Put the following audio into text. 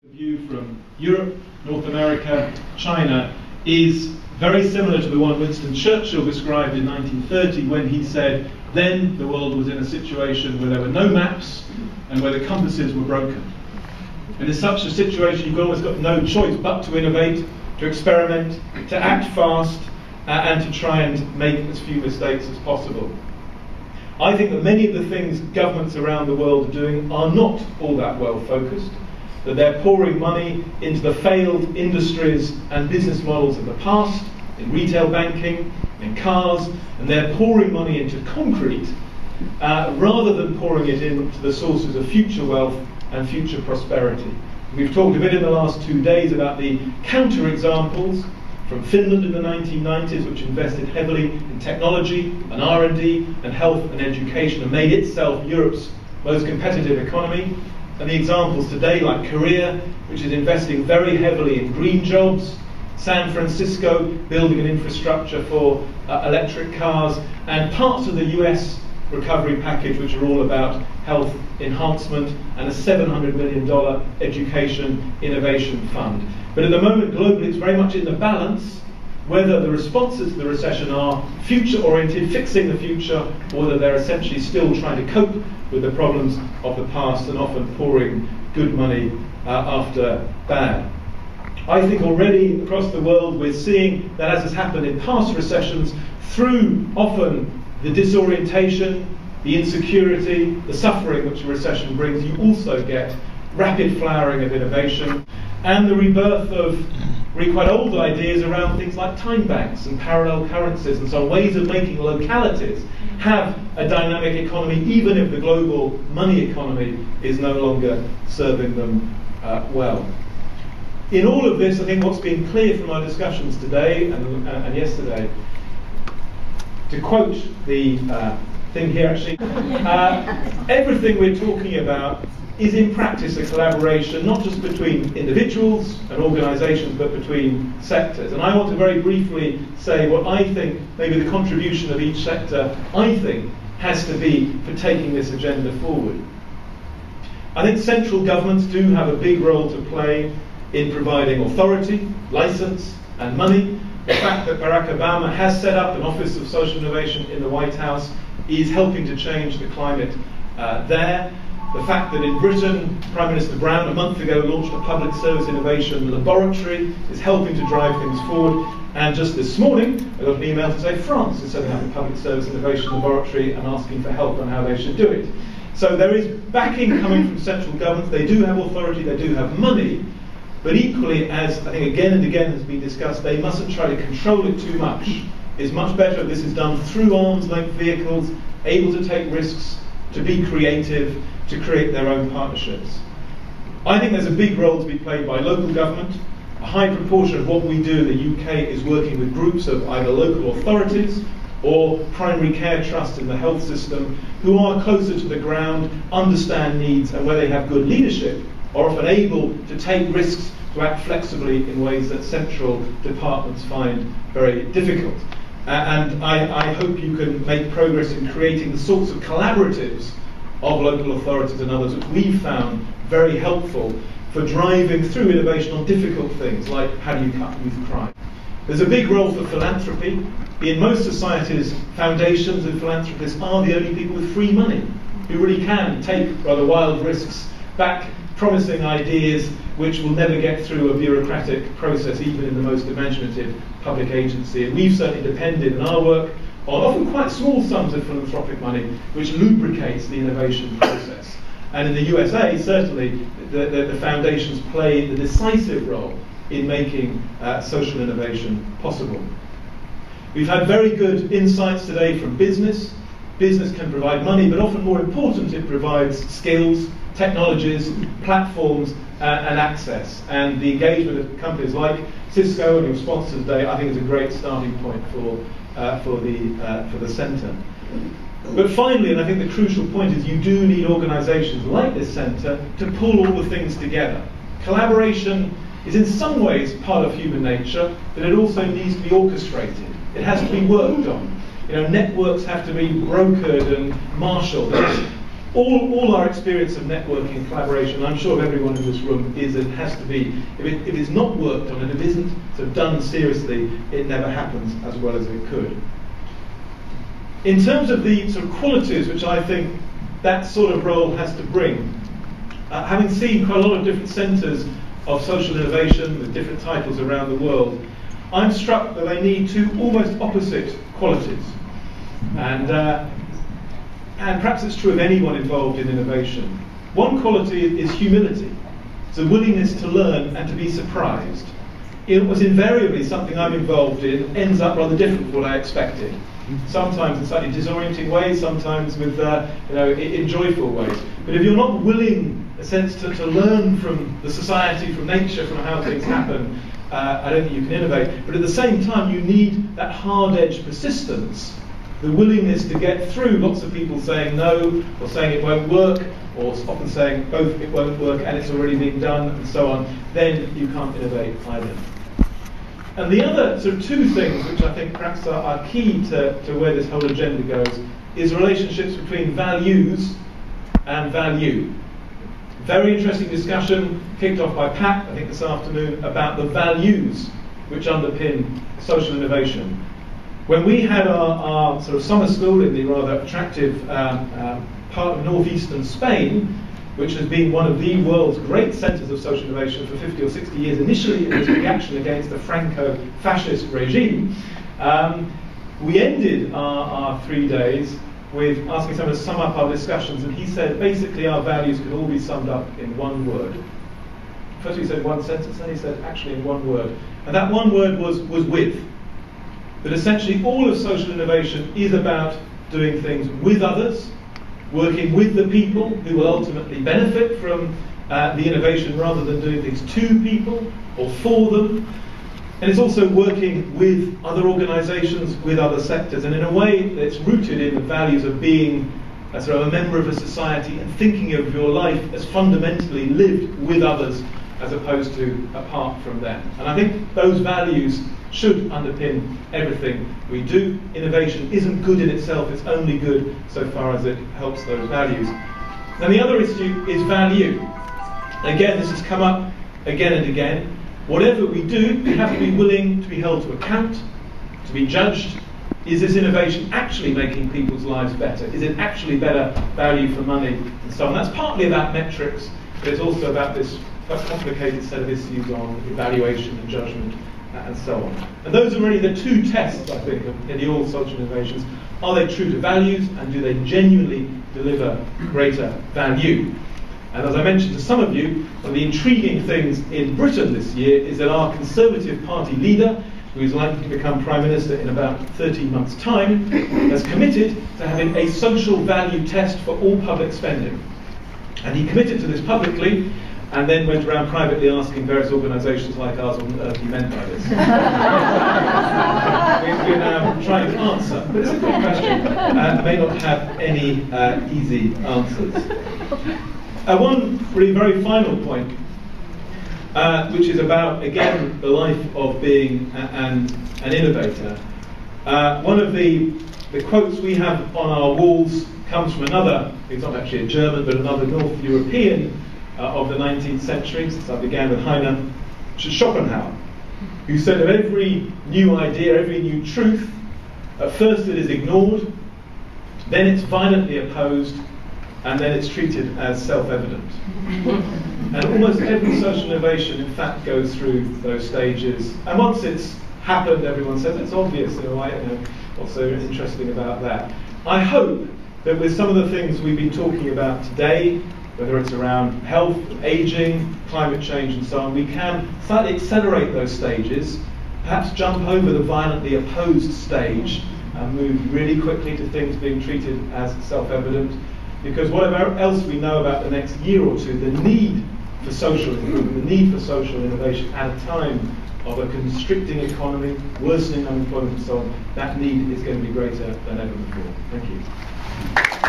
The view from Europe, North America, China is very similar to the one Winston Churchill described in 1930 when he said then the world was in a situation where there were no maps and where the compasses were broken. And in such a situation you've almost got no choice but to innovate, to experiment, to act fast and to try and make as few mistakes as possible. I think that many of the things governments around the world are doing are not all that well focused, that they're pouring money into the failed industries and business models of the past, in retail banking, in cars, and they're pouring money into concrete rather than pouring it into the sources of future wealth and future prosperity. We've talked a bit in the last 2 days about the counter-examples from Finland in the 1990s, which invested heavily in technology and R&D and health and education and made itself Europe's most competitive economy. And the examples today, like Korea, which is investing very heavily in green jobs, San Francisco building an infrastructure for electric cars, and parts of the US recovery package, which are all about health enhancement, and a $700 million education innovation fund. But at the moment, globally, it's very much in the balance whether the responses to the recession are future-oriented, fixing the future, or that they're essentially still trying to cope with the problems of the past and often pouring good money after bad. I think already across the world we're seeing that, as has happened in past recessions, through often the disorientation, the insecurity, the suffering which a recession brings, you also get rapid flowering of innovation and the rebirth of really quite old ideas around things like time banks and parallel currencies and so on, ways of making localities have a dynamic economy even if the global money economy is no longer serving them well. In all of this, I think what's been clear from our discussions today and yesterday, to quote the thing here actually, everything we're talking about is in practice a collaboration not just between individuals and organisations but between sectors. And I want to very briefly say what I think maybe the contribution of each sector I think has to be for taking this agenda forward. I think central governments do have a big role to play in providing authority, licence and money. The fact that Barack Obama has set up an Office of Social Innovation in the White House is helping to change the climate there. The fact that in Britain, Prime Minister Brown a month ago launched a public service innovation laboratory is helping to drive things forward. And just this morning, I got an email to say France is setting up a public service innovation laboratory and asking for help on how they should do it. So there is backing coming from central governments. They do have authority, they do have money, but equally, as I think again and again has been discussed, they mustn't try to control it too much. It's much better if this is done through arm's length vehicles, able to take risks, to be creative, to create their own partnerships. I think there's a big role to be played by local government. A high proportion of what we do in the UK is working with groups of either local authorities or primary care trusts in the health system who are closer to the ground, understand needs, and where they have good leadership are often able to take risks, to act flexibly in ways that central departments find very difficult. And I hope you can make progress in creating the sorts of collaboratives of local authorities and others which we've found very helpful for driving through innovation on difficult things like how do you cut youth crime. There's a big role for philanthropy. In most societies, foundations and philanthropists are the only people with free money who really can take rather wild risks, back promising ideas which will never get through a bureaucratic process, even in the most imaginative public agency. And we've certainly depended in our work on often quite small sums of philanthropic money, which lubricates the innovation process. And in the USA, certainly, the foundations play the decisive role in making social innovation possible. We've had very good insights today from business. Business can provide money, but often more important, it provides skills, technologies, platforms, and access. And the engagement of companies like Cisco and your sponsor today, I think, is a great starting point for the centre. But finally, and I think the crucial point is you do need organisations like this centre to pull all the things together. Collaboration is in some ways part of human nature, but it also needs to be orchestrated. It has to be worked on. You know, networks have to be brokered and marshalled. all our experience of networking and collaboration, I'm sure everyone in this room is and has to be, if it's not worked on and if it isn't sort of done seriously, it never happens as well as it could. In terms of the sort of qualities which I think that sort of role has to bring, having seen quite a lot of different centres of social innovation with different titles around the world, I'm struck that they need two almost opposite qualities. And perhaps it's true of anyone involved in innovation. One quality is humility. It's a willingness to learn and to be surprised. It was invariably something I'm involved in ends up rather different from what I expected. Sometimes in slightly disorienting ways, sometimes with in joyful ways. But if you're not willing, in a sense, to learn from the society, from nature, from how things happen, I don't think you can innovate. But at the same time, you need that hard-edged persistence, the willingness to get through lots of people saying no, or saying it won't work, or often saying both it won't work and it's already being done, and so on. Then you can't innovate either. And the other sort of two things which I think perhaps are key to where this whole agenda goes is relationships between values and value. Very interesting discussion kicked off by Pat, I think this afternoon, about the values which underpin social innovation. When we had our sort of summer school in the rather attractive part of northeastern Spain, which has been one of the world's great centres of social innovation for 50 or 60 years. Initially, it was a reaction against the Franco-fascist regime. We ended our 3 days with asking someone to sum up our discussions, and he said basically our values could all be summed up in one word. First he said one sentence, then he said actually in one word. And that one word was with. That essentially all of social innovation is about doing things with others, working with the people who will ultimately benefit from the innovation rather than doing things to people or for them. And it's also working with other organisations, with other sectors, and in a way that's rooted in the values of being a sort of a member of a society and thinking of your life as fundamentally lived with others as opposed to apart from them. And I think those values should underpin everything we do. Innovation isn't good in itself, it's only good so far as it helps those values. And the other issue is value. Again, this has come up again and again. Whatever we do, we have to be willing to be held to account, to be judged. Is this innovation actually making people's lives better? Is it actually better value for money? And so on. That's partly about metrics, but it's also about this complicated set of issues on evaluation and judgment and so on. And those are really the two tests, I think, in the all social innovations. Are they true to values, and do they genuinely deliver greater value? And as I mentioned to some of you, one of the intriguing things in Britain this year is that our Conservative Party leader, who is likely to become Prime Minister in about 13 months' time, has committed to having a social value test for all public spending. And he committed to this publicly, and then went around privately asking various organisations like ours what on earth he meant by this. We're now trying to answer, but it's a good question. May not have any easy answers. One really very final point, which is about, again, the life of being an innovator. One of the quotes we have on our walls comes from another, it's not actually a German, but another North European of the 19th century, since I began with Heine, Schopenhauer, who said of every new idea, every new truth, at first it is ignored, then it's violently opposed, and then it's treated as self-evident. And almost every social innovation, in fact, goes through those stages. And once it's happened, everyone says it's obvious. What's so interesting about that? I hope that with some of the things we've been talking about today, whether it's around health, ageing, climate change, and so on, we can slightly accelerate those stages, perhaps jump over the violently opposed stage, and move really quickly to things being treated as self-evident. Because whatever else we know about the next year or two, the need for social improvement, the need for social innovation at a time of a constricting economy, worsening unemployment and so on, that need is going to be greater than ever before. Thank you.